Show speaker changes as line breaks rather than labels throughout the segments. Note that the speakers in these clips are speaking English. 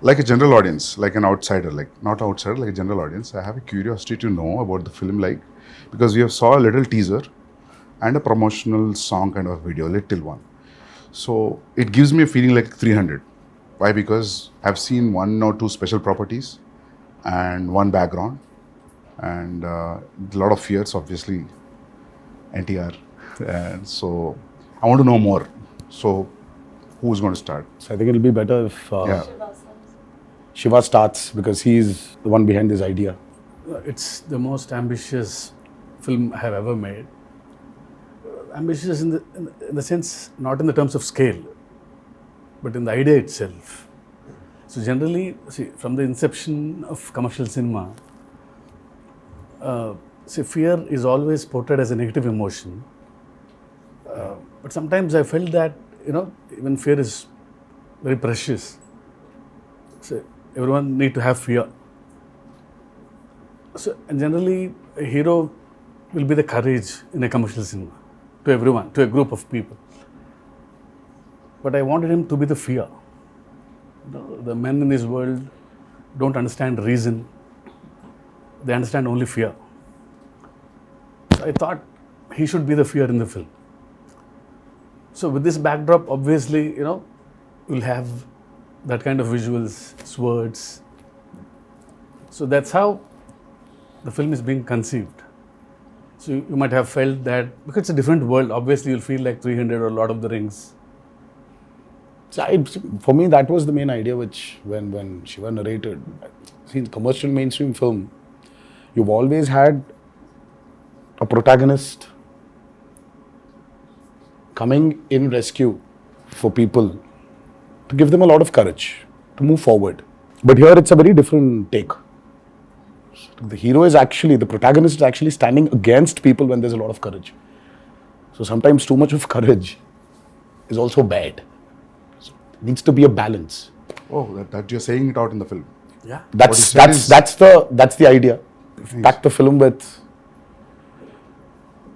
like a general audience, like an outsider, like not outsider, like a general audience, I have a curiosity to know about the film, like, because we have saw a little teaser and a promotional song kind of video, little one. So it gives me a feeling like 300. Why? Because I've seen one or two special properties and one background and a lot of fears, obviously, NTR. And so I want to know more. So who's going to start?
So I think it'll be better if
Yeah.
Siva starts, because he's the one behind this idea.
It's the most ambitious film I have ever made. Ambitious in the sense, not in the terms of scale, but in the idea itself. So generally, see, from the inception of commercial cinema, fear is always portrayed as a negative emotion. But sometimes I felt that, even fear is very precious. So everyone need to have fear. So, and generally, a hero will be the courage in a commercial cinema to everyone, to a group of people. But I wanted him to be the fear. The men in this world don't understand reason. They understand only fear. So I thought he should be the fear in the film. So with this backdrop, obviously, we'll have that kind of visuals, swords. So that's how the film is being conceived. So you might have felt that, because it's a different world, obviously you'll feel like 300 or Lord of the Rings.
So for me, that was the main idea, which when Siva narrated. See, in commercial mainstream film, you've always had a protagonist coming in rescue for people, to give them a lot of courage to move forward. But here it's a very different take. The hero is actually, the protagonist is actually standing against people when there's a lot of courage. So sometimes too much of courage is also bad. So it needs to be a balance.
Oh, that you're saying it out in the film.
Yeah.
That's the idea. Pack the film with.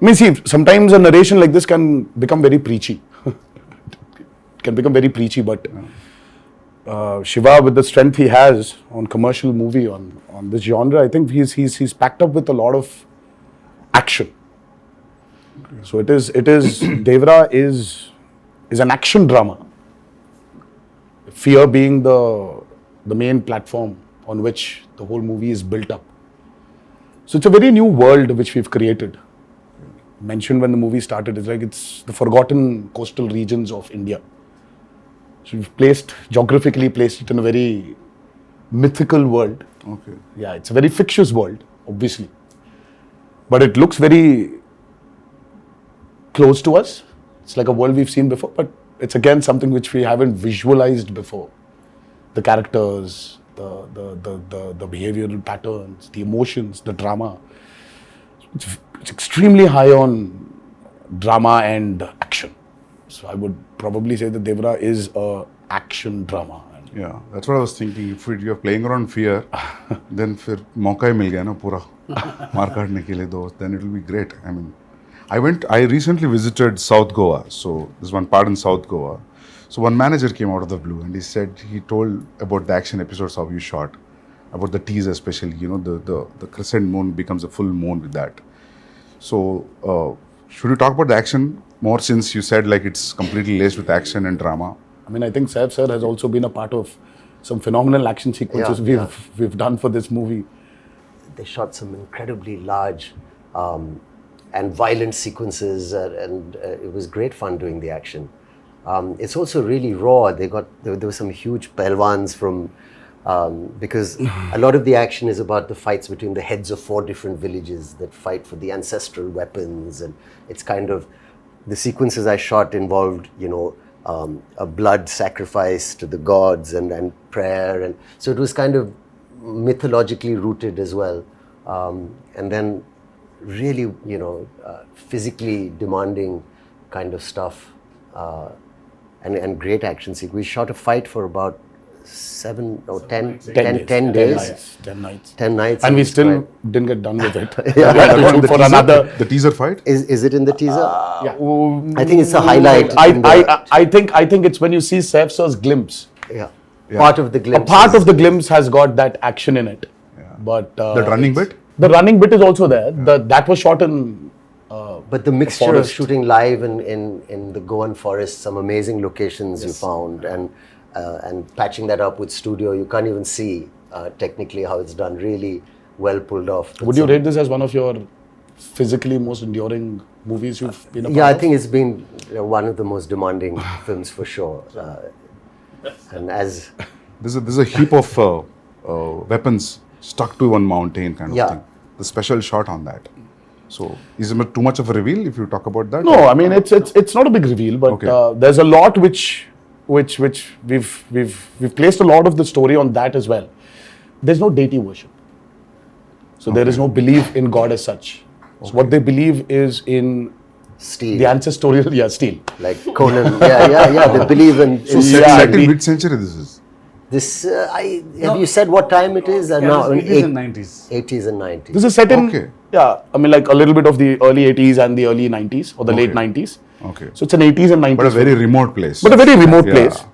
I mean, see, sometimes a narration like this can become very preachy. It can become very preachy, but Siva, with the strength he has on commercial movie, on this genre, I think he's packed up with a lot of action. So it is Devara is an action drama. Fear being the main platform on which the whole movie is built up. So it's a very new world which we've created. Mentioned when the movie started, it's the forgotten coastal regions of India. So we've geographically placed it in a very mythical world.
Okay.
Yeah, it's a very fictitious world, obviously. But it looks very close to us. It's like a world we've seen before, but it's again something which we haven't visualized before. The characters, the behavioral patterns, the emotions, the drama. It's extremely high on drama and action. So I would probably say that Devara is a action drama.
Yeah, that's what I was thinking. If you're playing around fear, then फिर मौका ही मिल गया ना पूरा मार काटने के लिए दोस्त. Then it will be great. I mean, I recently visited South Goa. So there's one part in South Goa. So one manager came out of the blue and he told about the action episodes how you shot, about the teaser especially. The crescent moon becomes a full moon with that. So should we talk about the action more, since you said like it's completely laced with action and drama?
I mean, I think Saif sir has also been a part of some phenomenal action sequences we've done for this movie.
They shot some incredibly large and violent sequences, and it was great fun doing the action. It's also really raw. There were some huge pelwans from because a lot of the action is about the fights between the heads of 4 different villages that fight for the ancestral weapons, and it's kind of the sequences I shot involved, a blood sacrifice to the gods and prayer, and so it was kind of mythologically rooted as well, and then really physically demanding kind of stuff, and great action sequence. We shot a fight for about 10 days.
10 nights.
10 nights.
And we still didn't get done with it.
The teaser fight?
Is it in the teaser?
Yeah.
I think it's a highlight.
I think it's when you see Saif sir's glimpse.
Yeah. Part of the
A
glimpse.
part of the glimpse has got that action in it. But
The running bit?
The running bit is also there. That was shot in.
But the mixture of
forest.
shooting live in the Goan forest, some amazing locations you found, and patching that up with studio, you can't even see technically how it's done. Really well pulled off.
Would you rate this as one of your physically most enduring movies you've been a part
Yeah, I
of?
think it's been one of the most demanding films for sure. And as
There's a heap of weapons stuck to one mountain kind of
Yeah.
thing. The special shot on that. So, is it too much of a reveal if you talk about that?
No, I mean it's not a big reveal, but
Okay.
there's a lot which we've placed a lot of the story on that as well. There's no deity worship, so there is no belief in God as such. So what they believe is in
Steel,
the ancestorial steel.
like Conan. Yeah. They believe in.
So,
in
set in which century this is?
this. Have you said what time it is? No, in
80s and 90s.
80s and 90s.
This is set in
Okay.
I mean like a little bit of the early 80s and the early 90s or the late 90s.
Okay.
So it's an 80s and 90s.
But a very remote place.
But a very remote
Yeah.
place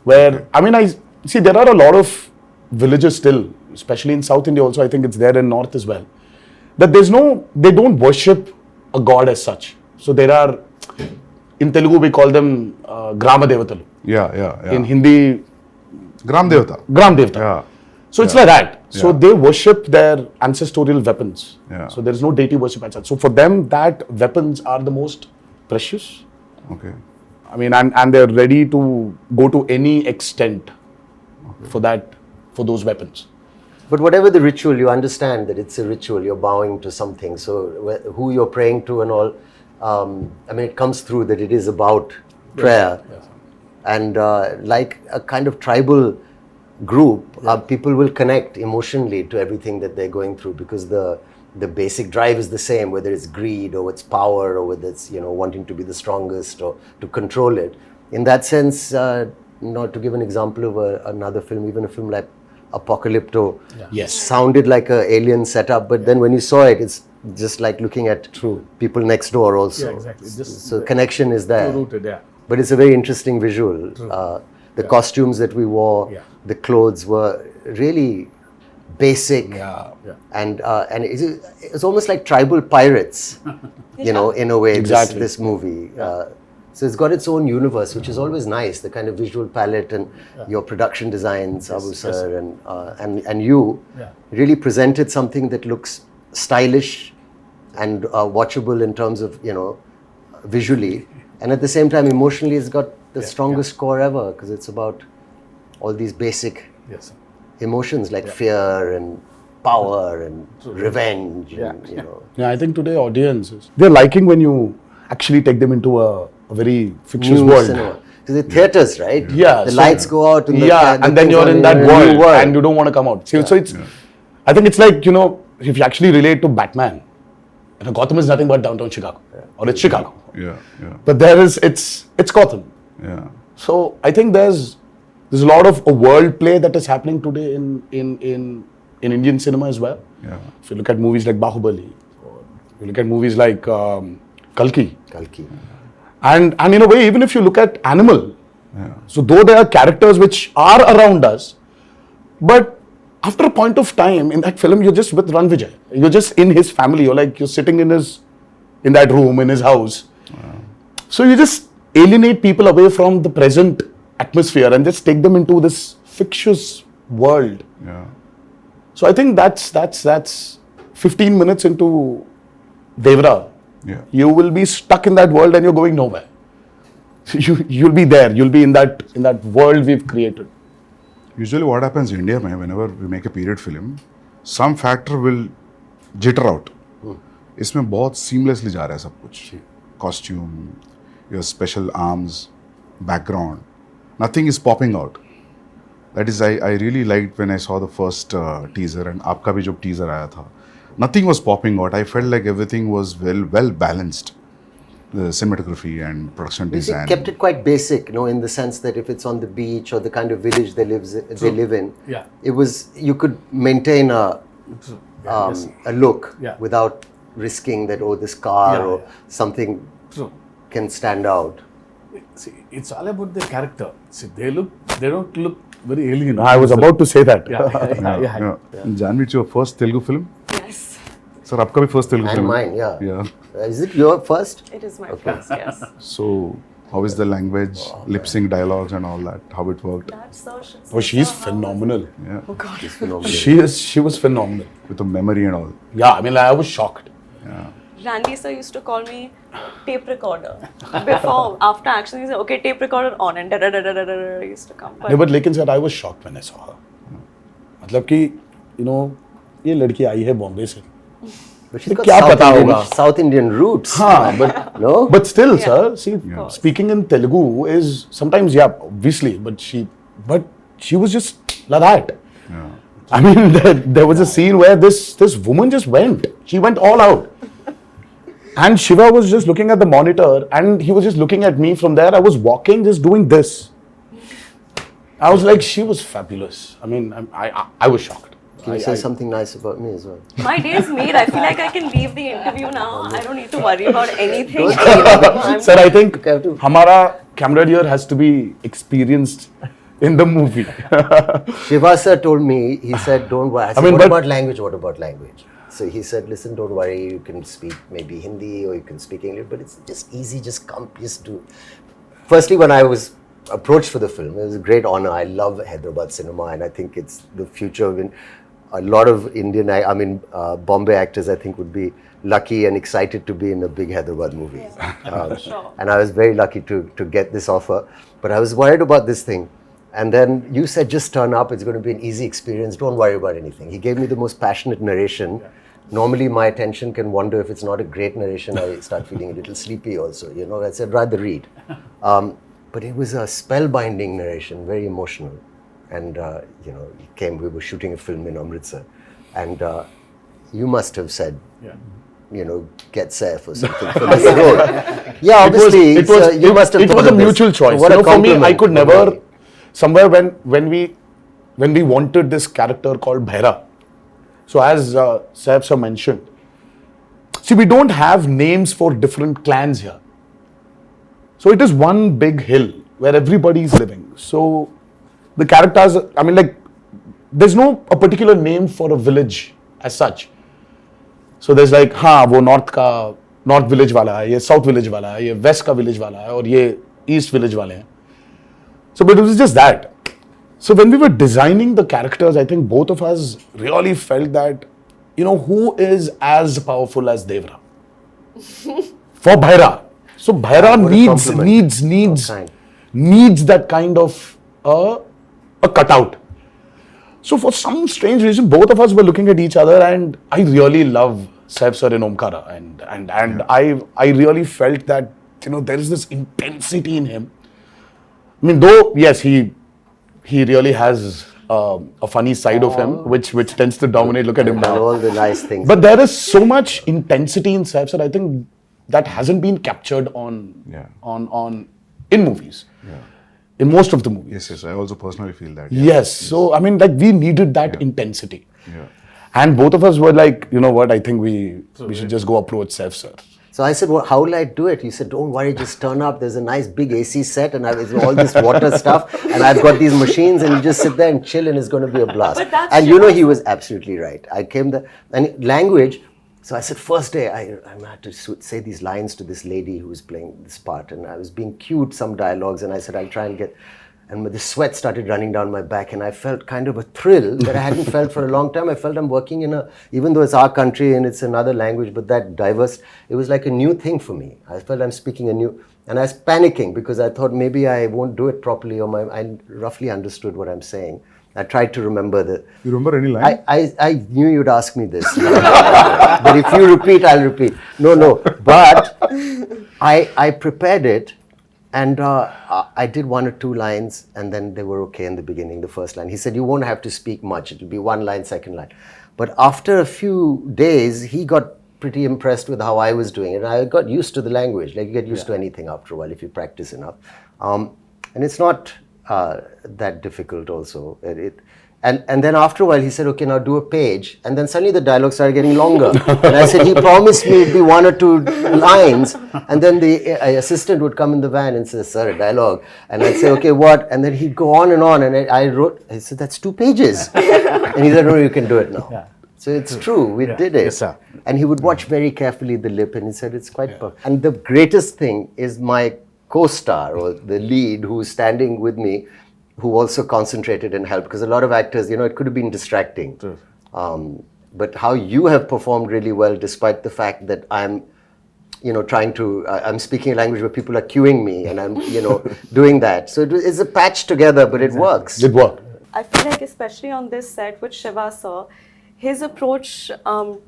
where, I mean, I see there are a lot of villages still, especially in South India also, I think it's there in North as well, that they don't worship a god as such. So there are, in Telugu we call them Grama Devatalu.
Yeah.
In Hindi,
Gram Devata.
Gram Devata.
Yeah.
So it's like that. So
Yeah.
they worship their ancestorial weapons.
Yeah.
So there is no deity worship as such. So for them, that weapons are the most precious.
Okay.
I mean, and they're ready to go to any extent for those weapons.
But whatever the ritual, you understand that it's a ritual. You're bowing to something. So who you're praying to and all, I mean, it comes through that it is about prayer.
Yes.
And like a kind of tribal group, people will connect emotionally to everything that they're going through because the basic drive is the same, whether it's greed or it's power or whether it's wanting to be the strongest or to control it. In that sense, to give an example of another film, even a film like Apocalypto,
Yes.
sounded like an alien setup, but then when you saw it, it's just like looking at people next door also.
Yeah, exactly. Just
So connection is there.
rooted, yeah.
But it's a very interesting visual. The costumes that we wore,
Yeah.
the clothes were really basic,
Yeah.
and it's almost like tribal pirates, in a way.
Exactly.
This movie. So it's got its own universe, which is always nice. The kind of visual palette and your production designs, Abu sir, and you really presented something that looks stylish and watchable in terms of visually, and at the same time emotionally, it's got the strongest score ever because it's about all these basic
Yes.
emotions like fear and power and revenge. And,
Yeah, I think today audiences, they're liking when you actually take them into a very fictitious
new
world.
cinema. Because the theaters, right?
Yeah.
The
so-
lights go out. And
and then you're in that world and you don't want to come out. So it's, I think it's like, if you actually relate to Batman, Gotham is nothing but downtown Chicago. Or it's Chicago.
Yeah.
But it's Gotham.
Yeah.
So I think there's a lot of a world play that is happening today in Indian cinema as well.
Yeah.
If you look at movies like Bahubali, or you look at movies like Kalki, and in a way, even if you look at Animal, so though there are characters which are around us, but after a point of time in that film, you're just with Ranvijay. You're just in his family. You're sitting in that room in his house. So you just alienate people away from the present atmosphere and just take them into this fictitious world.
Yeah.
So I think that's 15 minutes into Devara.
Yeah.
You will be stuck in that world and you're going nowhere. You'll be there. You'll be in that world we've created.
Usually what happens in India, whenever we make a period film, some factor will jitter out. इसमें बहुत seamlessly जा रहा है सब कुछ. Costume, your special arms, background, nothing is popping out. That is, I really liked when I saw the first teaser and आपका भी जो teaser आया था. Nothing was popping out. I felt like everything was well balanced. The cinematography and production
They
design.
kept it quite basic, in the sense that if it's on the beach or the kind of village they live in, it was, you could maintain a look without risking that, this car or something can stand out.
See, it's all about the character. See, they don't look very alien.
I was about to say that.
Yeah.
Janhvi, it's your first Telugu film?
Yes,
Sir, आपका भी first Telugu
And
film?
mine, yeah.
Yeah.
Is it your first?
it is my first, yes.
So, how is the language, lip sync dialogues and all that? How it worked?
That's so shit.
Oh, she's phenomenal.
Yeah.
Oh God.
Phenomenal.
She was phenomenal.
With the memory and all.
Yeah, I mean, I was shocked.
Randy sir used to call me tape recorder. Before, after action, he said, okay, tape recorder on, and da used to come. But
No, but लेकिन sir, I was shocked when I saw her. मतलब कि, you know, ये लड़की आई है बॉम्बे से.
But she's got
क्या
South
पता
Indian,
होगा?
South Indian roots.
हाँ, but
No?
But still,
Yeah.
sir, see,
course.
speaking in Telugu is sometimes, yeah, obviously, but she was just like that.
Yeah.
I mean, there was a scene where this woman just went. She went all out. And Siva was just looking at the monitor and he was just looking at me from there. I was walking, just doing this. I was like, she was fabulous. I mean, I was shocked.
Can you say something nice about me as well?
my day is made. I feel like I can leave the interview now. I don't need to worry about anything.
Sir, I think
Okay, I have to-
Hamara camera here has to be experienced in the movie.
Shiva sir told me, he said, don't worry. I said,
mean,
what
but-
about language? What about language? So he said, listen, don't worry. You can speak maybe Hindi or you can speak English, but it's just easy. Just come, just do. Firstly, when I was approached for the film, it was a great honor. I love Hyderabad cinema and I think it's the future of a lot of Indian, Bombay actors, I think would be lucky and excited to be in a big Hyderabad movie.
Sure.
And I was very lucky to get this offer. But I was worried about this thing. And then you said, just turn up. It's going to be an easy experience. Don't worry about anything. He gave me the most passionate narration. Normally, my attention can wander. If it's not a great narration, I start feeling a little sleepy also. You know, I said, rather read. But it was a spellbinding narration, very emotional. And, you know, we were shooting a film in Amritsar. And you must have said, you know, get safe or something for this role. Yeah, obviously, you must have
It
thought
was a
of this.
mutual choice.
What
You
a
know, for me, I
compliment.
could never. Somewhere when we wanted this character called Bhaira. So as Saif sir mentioned, see, we don't have names for different clans here. So it is one big hill where everybody is living. So the characters, I mean, like, there's no a particular name for a village as such. So there's like, हाँ वो north village वाला है, ये south village वाला है, ये west का village वाला है, और ये east village वाले हैं. So, but it was just that. So when we were designing the characters, I think both of us really felt that, you know, who is as powerful as Devara? For Bhaira. So Bhaira
What a compliment.
needs that kind of a cutout. So for some strange reason, both of us were looking at each other, and I really love Saif sir in Omkara, and I really felt that, you know, there is this intensity in him. I mean, though yes, he really has a funny side of him, which tends to dominate. Look at him
And
now.
all the nice things.
But there is so much intensity in Saif sir. I think that hasn't been captured on in movies. In most of the movies.
Yes, I also personally feel that.
Yes. So I mean, like, we needed that intensity.
Yeah.
And both of us were like, you know what? I think we should just go approach Saif sir.
So I said, well, how will I do it? He said, don't worry, just turn up. There's a nice big AC set and it's all this water stuff. And I've got these machines and you just sit there and chill and it's going to be a blast.
But that's
And you know,
Shiva's-
he was absolutely right. I came there and language. So I said, first day, I had to say these lines to this lady who was playing this part. And I was being cued some dialogues and I said, I'll try and get... And the sweat started running down my back and I felt kind of a thrill that I hadn't felt for a long time. I felt I'm working in even though it's our country and it's another language, but that diverse, it was like a new thing for me. I felt I'm speaking and I was panicking because I thought maybe I won't do it properly or I roughly understood what I'm saying. I tried to remember
You remember any line?
I knew you'd ask me this. But if you repeat, I'll repeat. No. But I prepared it. And I did one or two lines and then they were okay in the beginning, the first line. He said, you won't have to speak much. It'll be one line, second line. But after a few days, he got pretty impressed with how I was doing it. And I got used to the language. Like you get used to anything after a while if you practice enough. And it's not that difficult also. And then after a while, he said, okay, now do a page. And then suddenly the dialogue started getting longer. And I said, he promised me it'd be 1 or 2 lines. And then the assistant would come in the van and say, sir, a dialogue. And I'd say, okay, what? And then he'd go on. And I said, that's 2 pages. And he said, no, you can do it now.
Yeah.
So it's true, we did it.
Yes, sir.
And he would watch very carefully the lip and he said, it's quite perfect. And the greatest thing is my co-star or the lead who's standing with me, who also concentrated and helped, because a lot of actors, it could have been distracting. But how you have performed really well, despite the fact that I'm, trying to, I'm speaking a language where people are cueing me and I'm, doing that. So it's a patch together, but it works.
It worked.
I feel like especially on this set with Siva sir, his approach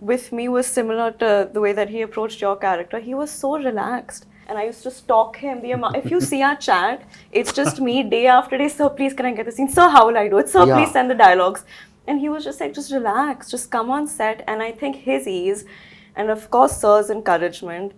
with me was similar to the way that he approached your character. He was so relaxed. And I used to stalk him. If you see our chat, it's just me day after day. Sir, please, can I get the scene? Sir, how will I do it? Sir, please send the dialogues. And he was just like, just relax, just come on set. And I think his ease, and of course, sir's encouragement,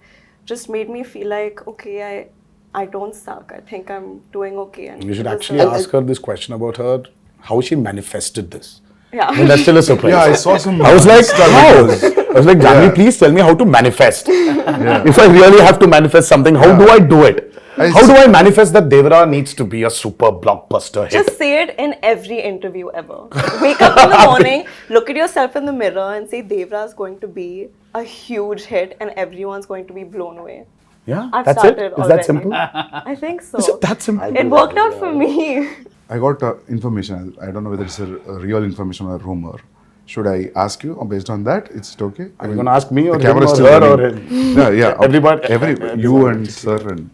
just made me feel like, okay, I don't suck. I think I'm doing okay. And
You should actually ask her this question about her, how she manifested this.
Yeah.
I mean, that's still a surprise.
Yeah, I saw some.
I was like, how?
videos.
I was like, Janhvi, please tell me how to manifest. If I really have to manifest something, how do I do it? How do I manifest that Devara needs to be a super blockbuster hit?
Just say it in every interview ever. Wake up in the morning, look at yourself in the mirror and say Devara is going to be a huge hit and everyone's going to be blown away.
Yeah,
I've
that's
started
it? Is
already.
that simple?
I think so.
Is it that simple?
It worked out for me.
I got information. I don't know whether it's a real information or a rumor. Should I ask you based on that? Is it okay?
Are you going to ask me or
the
him
camera is
or
still
her
running.
or him?
Yeah.
Everybody.
You and sir and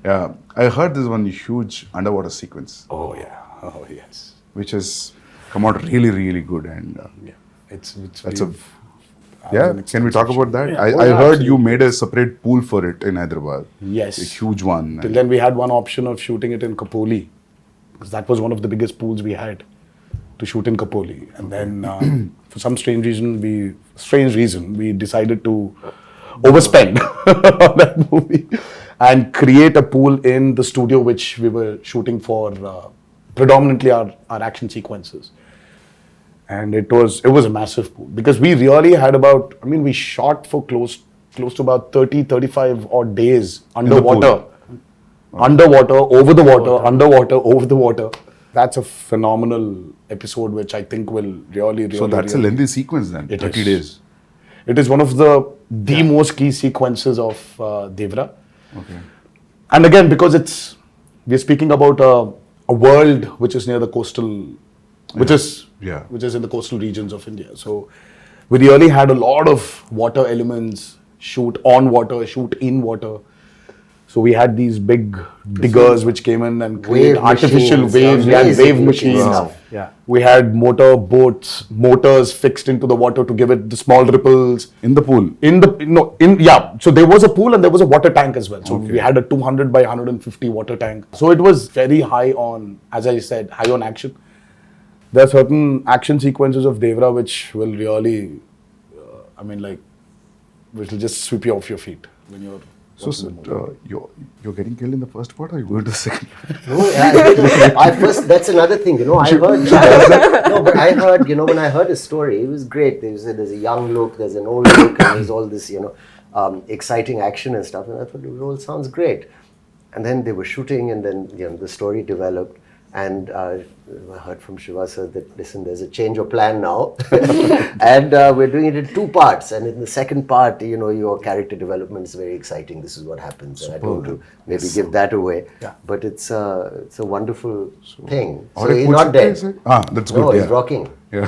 yeah. I heard this one huge underwater sequence,
Oh, yeah. Oh, yes.
which has come out really, really good. And
Yeah. It's
that's
really-
yeah. Can we talk about that? I heard you made a separate pool for it in Hyderabad.
Yes.
A huge one.
Till then, we had one option of shooting it in Kapoli, because that was one of the biggest pools we had to shoot in Kapoli. And then, for some strange reason, we decided to overspend on that movie and create a pool in the studio which we were shooting for predominantly our action sequences. And it was a massive pool because we really had we shot for close to about 35 odd days underwater. Underwater, over the water, underwater, over the water. That's a phenomenal episode which I think will really
So that's a lengthy sequence then.
It
30
is.
days.
It is one of the most key sequences of Devara.
Okay.
And again, because we're speaking about a world which is near the coastal, which is in the coastal regions of India. So we really had a lot of water elements, shoot on water, shoot in water. So we had these big diggers which came in and created artificial
machines,
waves. We had
amazing
wave
looking
machines.
stuff.
Yeah.
We had motors fixed into the water to give it the small ripples.
In the pool.
So there was a pool and there was a water tank as well. So we had a 200 by 150 water tank. So it was very high on, as I said, high on action. There are certain action sequences of Devara which will really, which will just sweep you off your feet when you're.
So, you're getting killed in the first part, or you going to the second?
No, that's another thing, I heard. No, but I heard, when I heard his story, it was great. There's a young look, there's an old look, and there's all this, exciting action and stuff. And I thought, it all sounds great. And then they were shooting, and then, the story developed. And I heard from Siva sir that, listen, there's a change of plan now. And we're doing it in 2 parts. And in the second part, your character development is very exciting. This is what happens. And I don't want to maybe give that away.
Yeah.
But it's a wonderful thing.
Or
So
a
he's
coach
not dead.
is it? That's good.
No,
yeah.
he's rocking.
Yeah.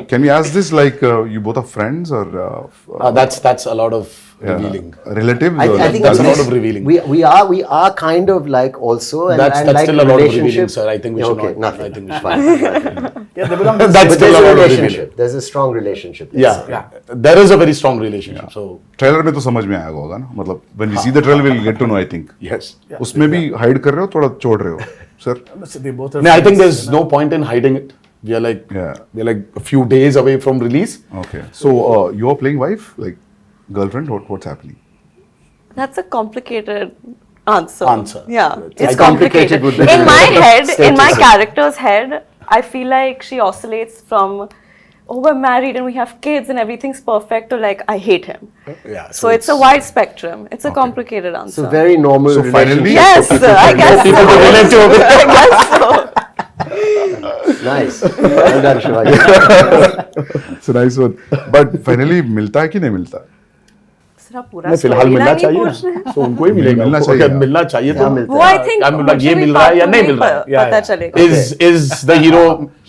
Can we ask this like you both are friends or?
That's a lot of revealing.
Relatives?
I
or
think
That's
it's
a lot of revealing.
We are kind of like also and
That's
like
still a lot of revealing,
relationship.
sir. I think we should
okay,
not.
nothing.
I think we should
Fine.
Yeah, they belong to the
That's
But
still
there's
a
a
lot of
relationship.
revealing.
There's a strong relationship.
Yeah. There is a very strong relationship. So
trailer में तो समझ में आएगा होगा ना मतलब when we see the trailer we'll get to know I think
yes.
उसमें भी hide कर रहे हो थोड़ा छोड़ रहे हो sir
They both are
No, I think
friends,
there's no point in hiding it. We are like a few days away from release.
okay so you're playing wife like girlfriend what's happening
That's a complicated answer. Yeah, it's
I
complicated.
complicated with the
In my head, in my
status.
character's head, I feel like she oscillates from, oh, we're married and we have kids and everything's perfect, to like, I hate him.
Yeah.
So it's a wide spectrum. It's a complicated answer.
So very normal.
So finally-
Yes, I guess so. I guess so.
Nice. Well done, Shivaji.
It's a nice one. But finally, मिलता है कि नहीं मिलता?
सिर्फ पूरा
नहीं, फिलहाल
storyline
मिलना
ही
चाहिए
पूछ रहे हैं।
ना, तो उनको ही मिलेगा।
मिलना
वो
चाहिए।
अगर मिलना चाहिए तो
मिलता
वो I think
I'm like,
मुझे
ये
भी
मिल रहा है या
part
नहीं
two
मिल
में
रहा है?
पता चलेगा।
Is the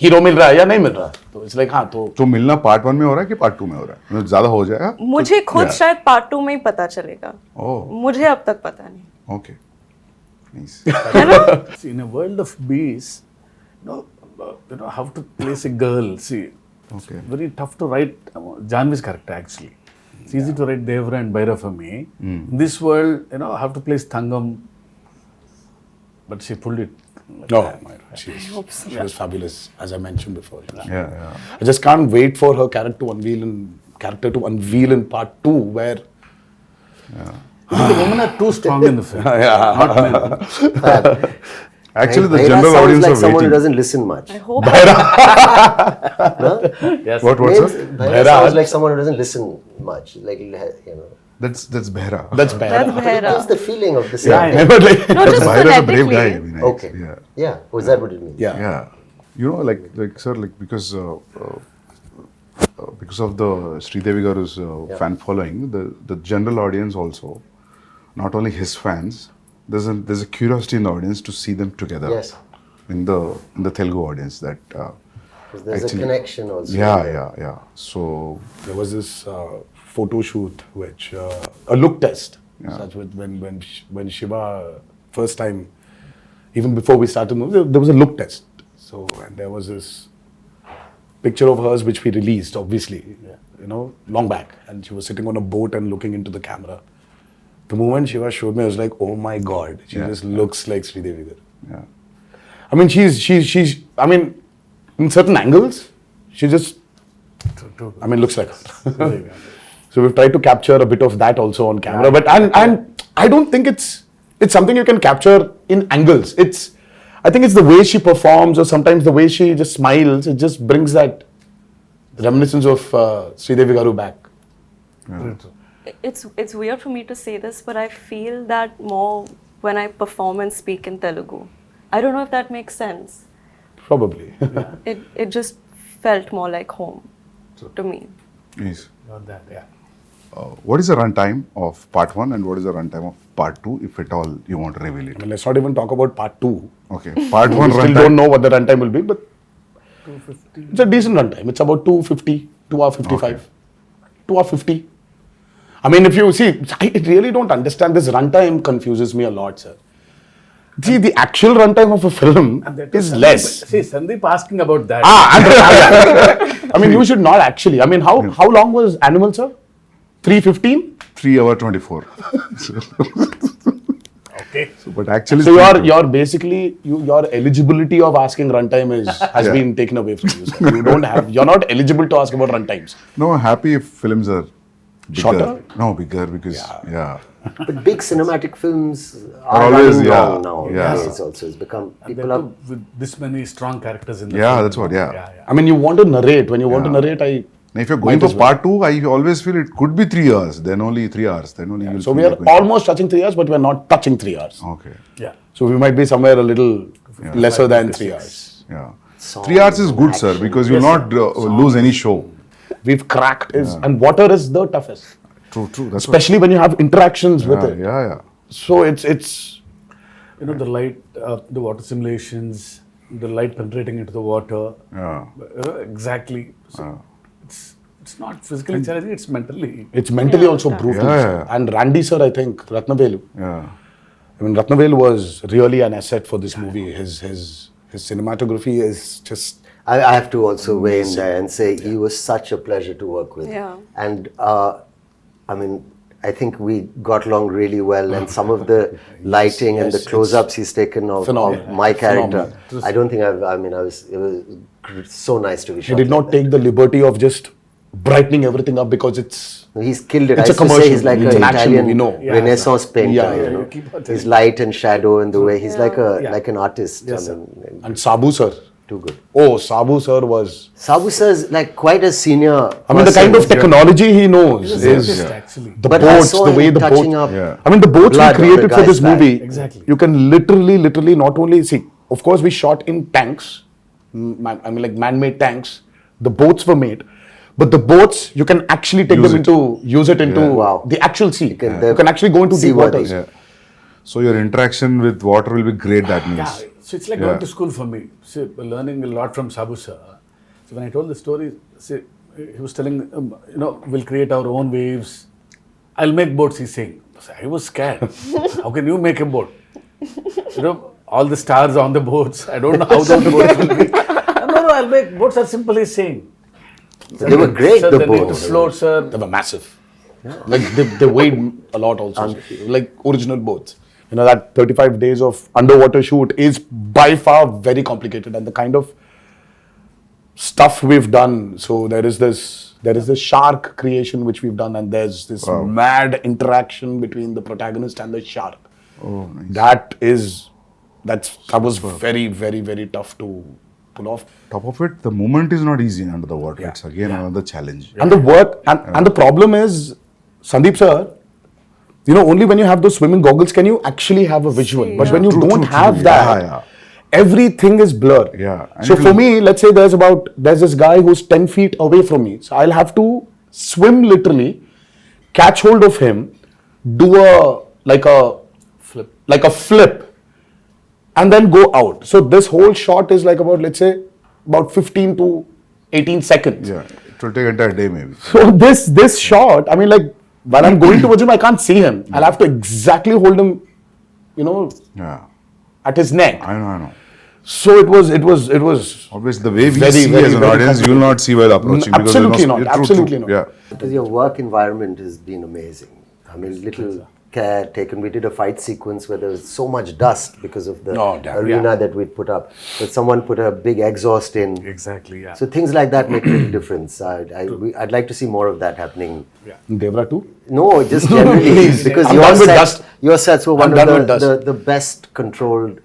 hero मिल रहा है या नहीं मिल रहा? तो it's like हाँ तो
तो मिलना पार्ट 1 में हो रहा है कि पार्ट 2 में हो रहा है? मतलब ज्यादा हो जाएगा?
मुझे खुद
Yeah.
शायद पार्ट 2 में ही पता चलेगा।
ओह,
मुझे अब तक पता नहीं।
ओके. Nice.
है ना?
See, in a world of bees, how to place a girl. See, it's
Okay.
very tough to write Janhvi's character actually. It's easy to write Devara and Bhaira for me. In this world, how to place Thangam. But she pulled it.
no, she was fabulous, as I mentioned before.
Yeah.
I just can't wait for her character to unveil in part 2, where
The women are too strong in the film. Not men.
Actually, the
Bhaira
general
sounds
audience
like
are
someone who
waiting.
doesn't listen much.
I hope
Yes.
What,
Names-
sir?
Bhaira sounds like someone who doesn't listen much. Like,
That's Behra.
that's bad.
that's
That's
Bhaira.
the feeling of the same
Yeah,
thing.
But like,
No, just
Behra is a brave guy. I
phonetically.
mean,
Okay.
Yeah.
Yeah. Was that what it means?
yeah.
Yeah. You know, like sir, like because of the Sridevi Garu's fan following, the general audience also, not only his fans, there's a curiosity in the audience to see them together.
Yes.
In the Telugu audience, that
'Cause there's
actually-
a connection also.
yeah. So
There was this photo shoot, which a look test.
Yeah.
Such with when Shiva first time, even before we started movie, there was a look test. So and there was this picture of hers which we released, obviously, long back, and she was sitting on a boat and looking into the camera. The moment Shiva showed me, I was like, oh my god, she
Yeah.
just looks like Sridevi Garu.
yeah.
I mean, she's. I mean, in certain angles, she just. I mean, looks like her. So we've tried to capture a bit of that also on camera, but and I don't think it's something you can capture in angles. I think it's the way she performs, or sometimes the way she just smiles. It just brings that reminiscence of Sridevi Garu back.
It's weird for me to say this, but I feel that more when I perform and speak in Telugu. I don't know if that makes sense.
Probably.
It just felt more like home to me.
Yes.
Not that, yeah.
What is the runtime of part 1 and what is the runtime of part 2, if at all you want to reveal it?
Well, let's not even talk about part 2.
Okay. Part 1
We still
runtime.
don't know what the runtime will be, but 250. It's a decent runtime. It's about 250, 2 hour 55,
Okay.
2 hour 50. I mean, if you see, I really don't understand this runtime. Confuses me a lot, sir. See, the actual runtime of a film is less.
See, Sandeep asking about that.
I mean, you should not actually. I mean, how long was Animal, sir? 3:15.
3 hour 24.
Okay.
But actually,
So you're basically your eligibility of asking runtime has
Yeah.
been taken away from you, sir. You're not eligible to ask about runtimes.
no, happy if films are bigger.
Shorter?
No, bigger because yeah.
But big cinematic films are
always,
running
yeah,
long now.
yeah.
It's also, it's become,
And
people
that
are,
too with this many strong characters in the
Yeah,
film.
that's what, yeah.
I mean, you want to narrate. When you want to
Yeah.
narrate,
Now, if you're going
Might
for
as well.
part 2, I always feel it could be 3 hours, then only 3 hours, then only you'll
So
feel
we are
like going-
almost touching 3 hours, but we are not touching 3 hours.
Okay,
Yeah.
So we might be somewhere a little lesser than 3 hours.
yeah.
Songs
3 hours is good, sir,
action.
because you'll not lose any show.
We've cracked and water is the toughest,
True, that's
especially when you have interactions with
what,
it.
yeah.
So it's
The light, the water simulations, the light penetrating into the water.
Yeah.
Exactly. So it's not physically challenging, it's mentally.
also brutal.
Yeah,
sir.
yeah.
And Randy sir, I think Ratnavelu.
Yeah.
I mean, Ratnavelu was really an asset for this movie. His cinematography is just.
I have to also weigh in there and say he was such a pleasure to work with.
Yeah.
And I mean, I think we got along really well, and some of the lighting and the
yes,
close-ups he's taken of
phenomenal.
my character.
Phenomenal.
I don't think it was so nice to be
He
shot
did not
like that.
take the liberty of just brightening everything up because it's
He's killed it.
It's
I
a
used to say
commercial.
he's like
It's
an
an action
Italian
movie, no.
Yeah,
Renaissance painter.
Yeah, yeah,
you know?
you keep on
His
telling.
light and shadow and the way he's like
Yeah.
like an artist.
Yes,
I mean,
and Sabu sir.
too good.
Oh, Sabu sir was.
Sabu sir is like quite a senior.
I mean, the kind of
person.
technology he knows
He's a
is
scientist, actually.
the
But I
boats,
saw
the way
him
the
touching
boats.
up.
Yeah.
I mean, the boats we
blood on the
created for
guy's
this
back.
movie.
Exactly.
You can literally not only see. Of course, we shot in tanks. I mean, like man-made tanks. The boats were made, but the boats you can actually take
Use
them
it.
use it into
Wow.
the actual sea. You
can-
can actually go into deep
seaworthy.
waters.
Yeah. So your interaction with water will be great, that means.
Yeah, so it's like
Yeah.
going to school for me. See, learning a lot from Sabu sir. So when I told the story, see, he was telling, we'll create our own waves. I'll make boats, he's saying. So I was scared. How can you make a boat? All the stars on the boats. I don't know how the boats will be. No, I'll make boats are simple, he's saying.
They were great,
Sir,
the
they need to
boats.
float, sir.
They were massive. Like they weighed a lot also. Like original boats. You know, that 35 days of underwater shoot is by far very complicated, and the kind of stuff we've done. So there is this shark creation which we've done, and there's this mad interaction between the protagonist and the shark.
Oh, nice.
That was very, very, very tough to pull off.
Top of it, the movement is not easy under the water. It's again another challenge.
And the work and the problem is, Sandeep sir, only when you have those swimming goggles can you actually have a visual.
See,
But
yeah.
when you
True,
don't
true,
have
true.
that,
Yeah.
everything is blur.
Yeah. And
So
it
for
will-
me, let's say there's this guy who's 10 feet away from me. So I'll have to swim literally, catch hold of him, do a flip, and then go out. So this whole shot is like about 15 to 18 seconds.
Yeah. It will take entire day maybe.
So this shot, I mean, like while I'm going towards him, I can't see him. I'll have to exactly hold him,
Yeah.
at his neck.
I know.
So it was.
Obviously, the way we
Very,
see
very,
as an
very
audience, you will not see while approaching. because
Absolutely
you're
not.
you're
Absolutely not.
Yeah.
Because your work environment has been amazing. I mean, little care taken. We did a fight sequence where there was so much dust because of the
Oh, damn.
arena that we'd put up. But someone put a big exhaust in.
Exactly, yeah.
So things like that make a big difference. I'd like to see more of that happening.
Devara too.
No, just generally because
I'm done with dust.
your sets were
I'm
one
done
of
with dust.
the best controlled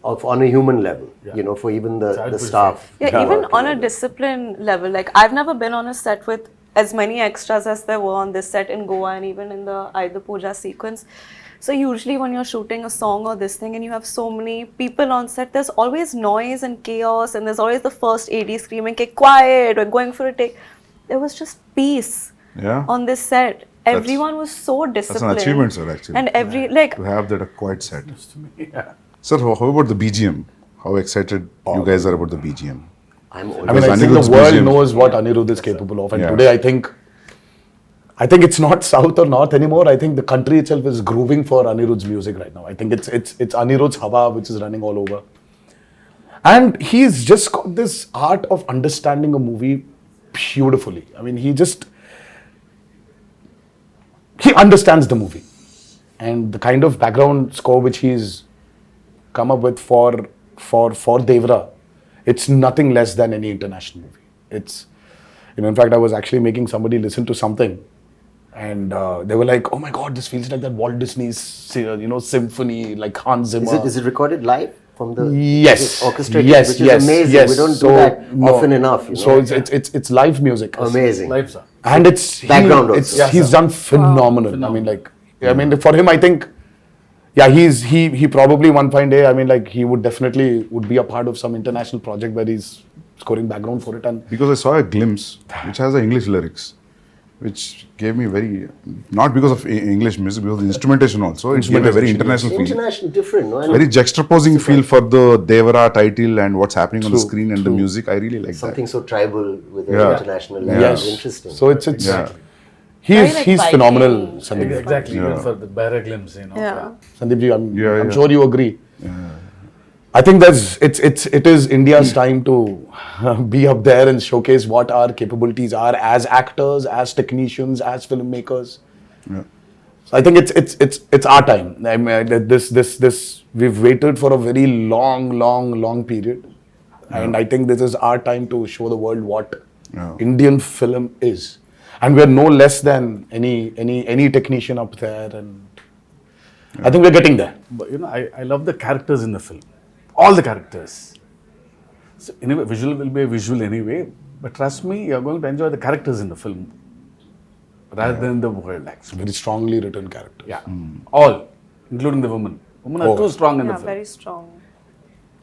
on a human level. For even the
I'd
staff.
Yeah, even on a discipline level, like I've never been on a set with as many extras as there were on this set in Goa and even in the Aida Puja sequence. So usually when you're shooting a song or this thing and you have so many people on set, there's always noise and chaos and there's always the first AD screaming, "Okay, quiet, we're going for a take." There was just peace
Yeah.
on this set. Everyone was so
That's
disciplined.
an achievement, sir, actually.
And
To have that a quiet set.
Yeah.
Sir, how about the BGM? How excited you guys are about the BGM?
I'm
I mean,
Because
I think
Anirudh's
the world
BGM
knows what Anirudh is capable of, and
Yeah.
today I think it's not south or north anymore. I think the country itself is grooving for Anirudh's music right now. I think it's Anirudh's Hava which is running all over, and he's just got this art of understanding a movie beautifully. I mean, he understands the movie, and the kind of background score which he's come up with for Devara, it's nothing less than any international movie. It's, in fact, I was actually making somebody listen to something, and they were like, "Oh my God, this feels like that Walt Disney's, symphony, like Hans Zimmer."
Is it recorded live from the
Yes.
is it orchestrated,
Yes,
which is
yes,
amazing.
yes.
We don't
So,
do that
no.
often enough.
So it's live music.
amazing.
Live, sir.
And it's
Background
he,
also.
it's,
Yeah,
he's done phenomenal. I mean, for him, I think, he probably one fine day, I mean, like he would definitely be a part of some international project where he's scoring background for it. And
Because I saw a glimpse which has the English lyrics, which gave me not because of English music, because of the instrumentation also. It gave a very international feel.
International, different, no? And
Very juxtaposing feel for the Devara title and what's happening on the screen and the music. I really like
something so tribal with an
Yeah.
international level.
yes,
Interesting.
so it's
Yeah.
Very, like,
he's
Viking.
phenomenal, Sandeep.
Exactly,
Yeah.
even for the barra glimpse,
Yeah.
Sandeep ji, I'm
Yeah.
sure you agree. I think it is India's time to be up there and showcase what our capabilities are as actors, as technicians, as filmmakers.
Yeah.
So I think it's our time. I mean, this we've waited for a very long period, and I think this is our time to show the world what Indian film is. And we're no less than any technician up there, and I think we're getting there.
But I love the characters in the film. All the characters. So anyway, visual will be a visual anyway, but trust me, you're going to enjoy the characters in the film rather than the world actually.
Very strongly written character.
Yeah. All, including the women. Women are too strong in the
Yeah,
film.
very strong.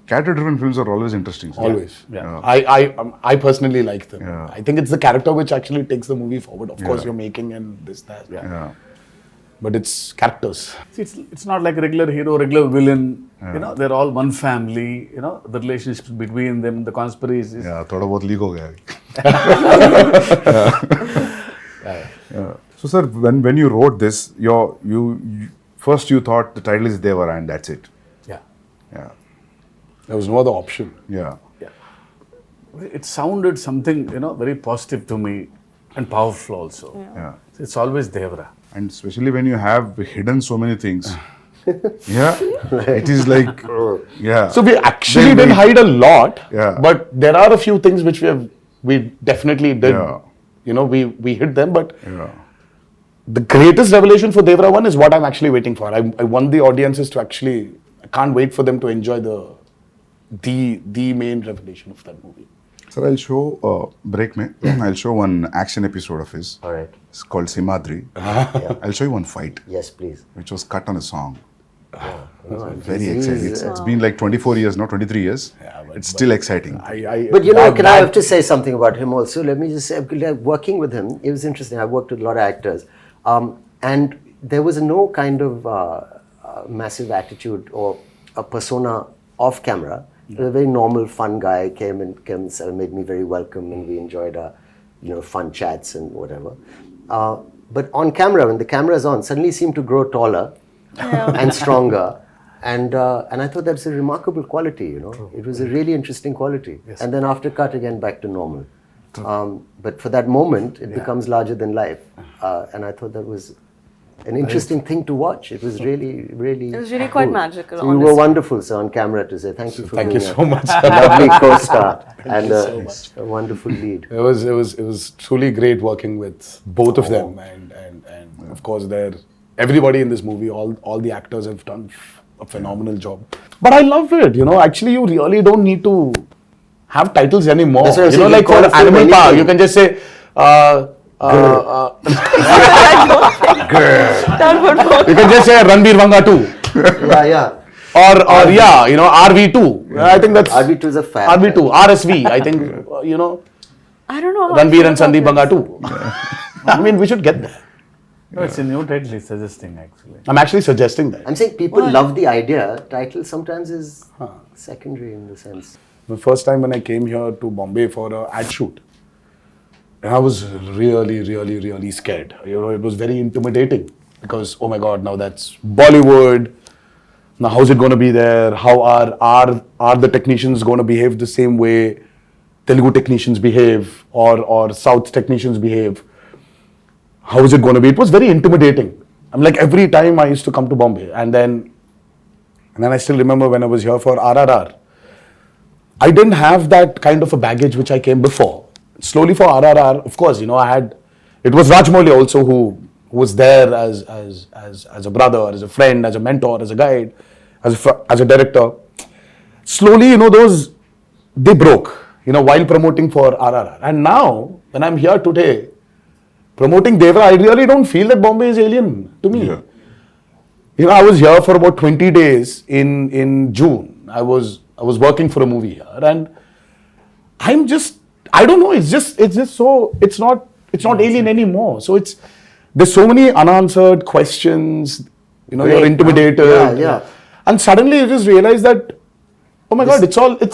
Character-driven films are always interesting.
Always.
Yeah.
I personally like them.
Yeah.
I think it's the character which actually takes the movie forward. Of course, you're making and this, that.
Yeah.
But it's characters.
See, it's not like regular hero, regular villain. They're all one family. The relationships between them, the conspiracies.
Yeah, थोड़ा बहुत leak हो गया अभी. Yeah. So sir, when you wrote this, you first you thought the title is Devara and that's it.
Yeah.
Yeah.
There was no other option.
Yeah.
It sounded something, very positive to me and powerful also.
Yeah.
It's always Devara.
And especially when you have hidden so many things. Yeah. It is like, yeah.
So we actually
Then
didn't hide a lot.
Yeah.
But there are a few things which we definitely did.
Yeah.
We hid them. But
Yeah.
the greatest revelation for Devara 1 is what I'm actually waiting for. I want the audiences to actually, I can't wait for them to enjoy the main revelation of that movie.
Sir, I'll show, break me, I'll show one action episode of his.
All right.
It's called Simadri. I'll show you one fight,
Yes, please.
which was cut on a song.
No,
Very
he's-
exciting. It's been like 24 years, now 23 years. It's still exciting.
But I have to say something about him also. Let me just say, like, working with him, it was interesting. I worked with a lot of actors. And there was no kind of massive attitude or a persona off camera. He was a very normal, fun guy, came and made me very welcome, and we enjoyed our, fun chats and whatever. But on camera, when the camera is on, suddenly he seemed to grow taller and stronger. And I thought that's a remarkable quality, It was a really interesting quality. Yes. And then after cut, again, back to normal. But for that moment, it becomes larger than life. And I thought that was an interesting thing to watch. It was really, really
It was really quite magical,
So you were wonderful, sir, on camera to say thank you for
Thank
being
you so much.
a lovely co-star and a wonderful lead.
It was truly great working with both of them, and of course everybody in this movie, all the actors have done a phenomenal job. But I love it, Actually, you really don't need to have titles anymore.
That's what I'm saying,
Like
you call
for
a film
Animal Power,
anything.
you can just say.
That would work.
You can just say Ranbir Vanga 2.
Yeah.
Or RV2. I think that's
RV2 is a fab.
RV2, RSV. I think
I don't know. How I
Ranbir
feel
and
about
Sandeep Vanga
this.
2. I mean, we should get there.
No, it's a new title he's suggesting actually.
I'm actually suggesting that.
I'm saying people love the idea. Title sometimes is secondary in the sense.
The first time when I came here to Bombay for an ad shoot, I was really, really, really scared. It was very intimidating because, oh my God, now that's Bollywood. Now, how's it going to be there? How are the technicians going to behave the same way Telugu technicians behave or South technicians behave? How is it going to be? It was very intimidating. I'm like, every time I used to come to Bombay, and then I still remember when I was here for RRR, I didn't have that kind of a baggage which I came before. Slowly for RRR, of course, I had, it was Rajmouli also who was there as a brother, as a friend, as a mentor, as a guide, as a director. Slowly, they broke, while promoting for RRR. And now, when I'm here today, promoting Devara, I really don't feel that Bombay is alien to me. Yeah. I was here for about 20 days in June. I was working for a movie here, and I don't know, it's just so, it's not alien anymore. So there's so many unanswered questions, you're intimidated.
Yeah.
And suddenly you just realize that, oh my God, it's all the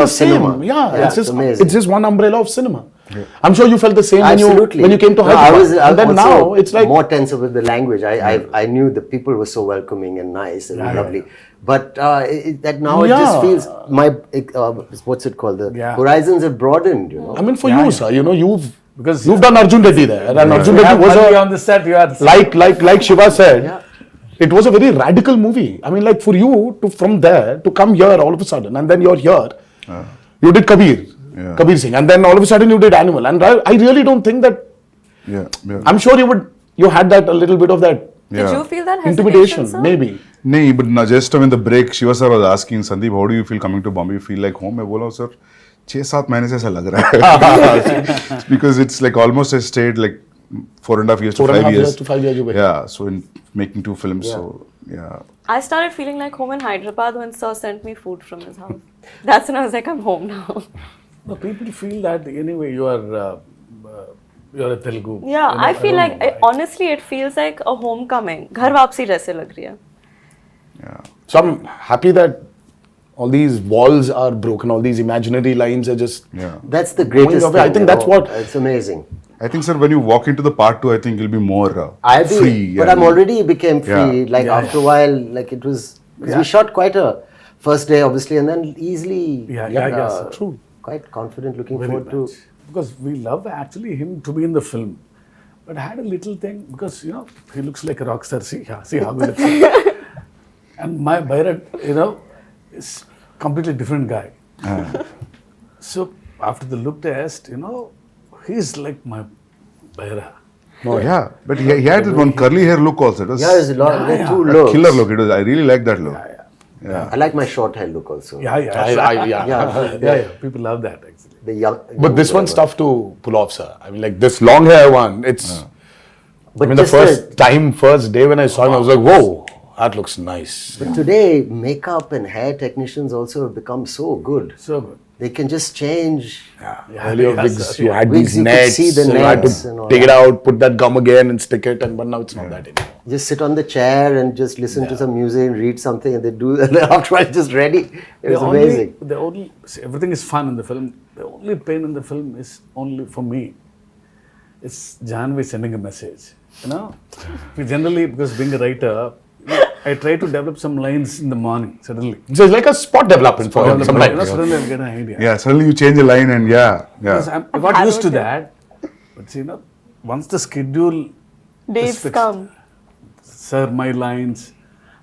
of
same.
cinema.
Yeah,
It's amazing.
it's just one umbrella of cinema. Yeah. I'm sure you felt the same
Absolutely.
when you came to
No,
Hyderabad.
I
And then
also
now it's like
more tense with the language. I knew the people were so welcoming and nice and lovely. But that now it just feels what's it called? The horizons have broadened.
I mean, for you, sir,
Because
you've done Arjun Reddy there, and Arjun
you
Reddy
have
was
Bali on the set. You had
like Siva said, it was a very radical movie. I mean, like for you from there to come here all of a sudden, and then you're here. You did Kabir.
Yeah.
Kabir Singh, and then all of a sudden you did Animal, and I really don't think that.
Yeah. Yeah.
I'm sure you had that a little bit of that
Did you feel that hesitation,
intimidation,
sir?
maybe.
नहीं, but ना just when the break, Shiva sir was asking Sandeep, how do you feel coming to Bombay? You feel like home? मैं बोला sir, 6-7 महीने से ऐसा लग रहा है. Because it's like almost I stayed like 4.5 years to 5 years.
to 5 years away.
Yeah, so in making 2 films, so yeah.
I started feeling like home in Hyderabad when Sir sent me food from his house. That's when I was like, I'm home now.
No, people feel that anyway you're a Telugu.
Yeah, I feel
don't
like,
know.
honestly, it feels like a homecoming. घर वापसी जैसे लग रही है.
Yeah.
So I'm happy that all these walls are broken, all these imaginary lines are just.
Yeah.
That's the greatest
away. I
thing,
think
you
that's
know.
what-
It's amazing.
I think, sir, when you walk into the part 2, I think you'll be more
I'll be,
free.
but I'm already became free.
Yeah.
Like
Yeah,
after a while, like it was. 'Cause we shot quite a first day, obviously, and then easily.
Yeah, sir.
True.
Quite confident, looking
Very
forward
much. Because we love actually him to be in the film. But I had a little thing because he looks like a rock star. See how good it is. And my Bhairab, is completely different guy. So after the look test, he's like my Bhairab.
Oh, yeah, but he had that one curly hair look also. It was
to. Yeah, there's a lot. There are two
a
looks.
killer look. It was. I really like that look.
I like my short hair look also.
Yeah.
Yeah.
People love that actually.
The young.
But this one's tough to pull off, sir. I mean, like this long hair one, it's.
But
I mean, the
just
first day when I saw him, I was like, whoa, that looks nice.
But today, makeup and hair technicians also have become so good.
So good.
They can just change.
Earlier wigs, you had
Wigs,
these
you could
nets,
see the
you had
nets and
to
all
take it
that.
out, put that gum again and stick it, but now it's not that anymore.
Just sit on the chair and just listen to some music and read something, and they do. And after it's just ready. It was amazing.
See, everything is fun in the film. The only pain in the film is only for me. It's Janhvi sending a message. We generally, because being a writer, I try to develop some lines in the morning suddenly.
So it's like a spot development for him sometimes.
Suddenly I get an idea.
Yeah, suddenly you change a line and
Because
yeah.
I got used to that. But see, once the schedule
Dates
fixed.
come.
Sir, my lines,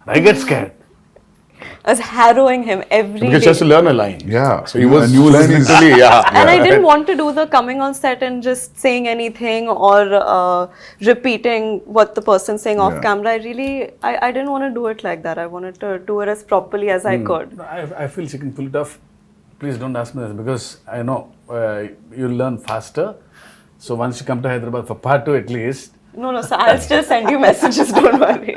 I get scared.
I was harrowing him every
Because
day.
he has to learn a line.
Yeah.
So he was
A new line is
literally,
And I didn't want to do the coming on set and just saying anything or repeating what the person's saying off
Yeah.
camera. I didn't want to do it like that. I wanted to do it as properly as I could.
I feel she can pull it off. Please don't ask me this because I know you'll learn faster. So once you come to Hyderabad for part 2 at least.
No, sir. I'll still send you messages. Don't worry.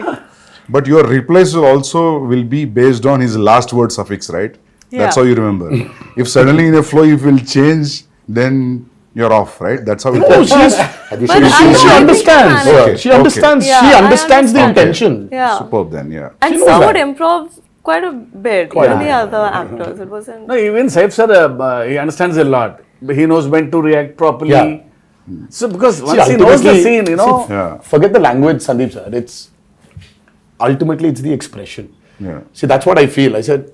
But your replies also will be based on his last word suffix, right? That's
Yeah.
how you remember. If suddenly in a flow you will change, then you're off, right? That's how it
Oh,
goes.
Have you
But
seen
I
she
know, I think
understands.
you managed.
Okay,
She understands.
Yeah,
She
I
understands the
understand.
intention.
Yeah.
Superb then, yeah.
And
She knows
Sir
that.
would improv quite a bit. Even the other actors. It wasn't.
No, even Saif sir, he understands a lot. He knows when to react properly.
Yeah.
So because
See,
once he knows the
ultimately-
scene,
Yeah.
Forget the language, Sandeep sir. Ultimately it's the expression.
Yeah.
See, that's what I feel. I said,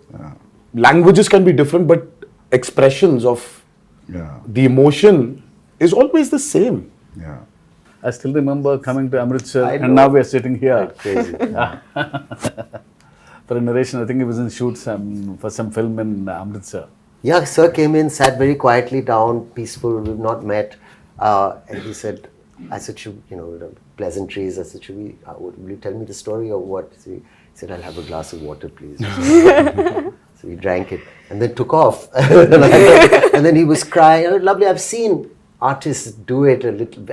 languages can be different, but expressions of
Yeah.
the emotion is always the same.
Yeah.
I still remember coming to Amritsar
I
and
know.
now we are sitting here.
Crazy.
For a narration, I think he was in shoot for some film in Amritsar.
Yeah, sir came in, sat very quietly down, peaceful. We've not met, and he said, "I said, pleasantries. I said, will you tell me the story or what?" So he said, "I'll have a glass of water, please." So we drank it and then took off. And then he was crying. "Oh, lovely. I've seen artists do it.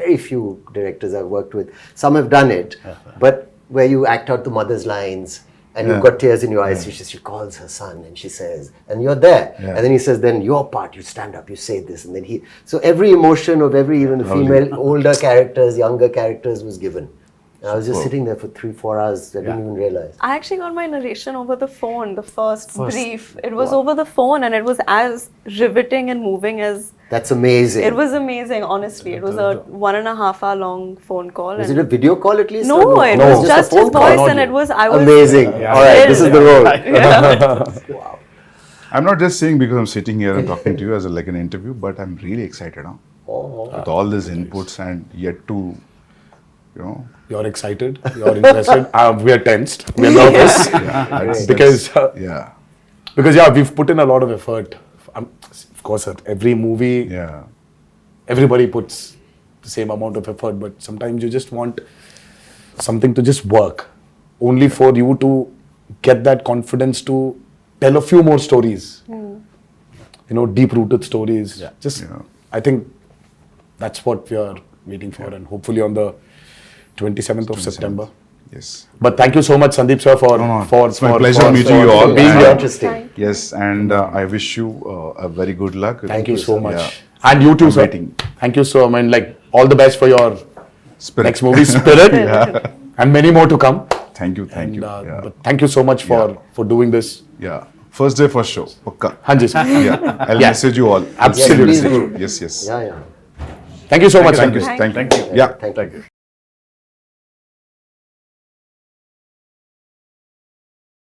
Very few directors I've worked with. Some have done it, but where you act out the mother's lines." And you've got tears in your eyes. She calls her son and she says, and you're there.
Yeah.
And then he says, then your part, you stand up, you say this. And then so every emotion of even the female, older characters, younger characters was given. And I was just sitting there for 3-4 hours. I didn't even realize.
I actually got my narration over the phone, the first brief. It was over the phone and it was as riveting and moving as...
That's amazing.
It was amazing, honestly. It was a 1.5 hour long phone call.
Was
and
it a video call at least?
No,
or
it
No,
was
a
just
phone
his
call.
voice and it was... I was
Amazing. All right, this is the role.
Yeah.
I'm not just saying because I'm sitting here and talking to you as like an interview, but I'm really excited with all these inputs and yet to,
You're excited, you're interested. We are tensed, we are nervous.
that's-
Because
yeah.
we've put in a lot of effort of course, sir, every movie,
Yeah.
everybody puts the same amount of effort, but sometimes you just want something to just work, only for you to get that confidence to tell a few more stories. You know, deep-rooted stories. Just,
Yeah.
I think that's what we are waiting for, and hopefully on the 27th of September.
Yes.
But thank you so much, Sandeep sir, for
It's my pleasure meeting you all.
being
And-
here.
Interesting.
Yes, and I wish you a very good luck.
Thank you so much.
Yeah.
And you too,
I'm
sir.
waiting.
Thank you so much. Like, all the best for your
Spirit.
next movie, Spirit, and many more to come.
Thank you. Thank you.
And,
Yeah.
but thank you so much for doing this.
Yeah. First day, first show. Pakka.
Hanji, sir.
Yeah. I'll
Yeah.
message you all.
Absolutely.
Yes, yes.
Yeah, yeah.
Thank you so much,
Thank you.
Sandeep.
Thank you. Yeah.
Thank you.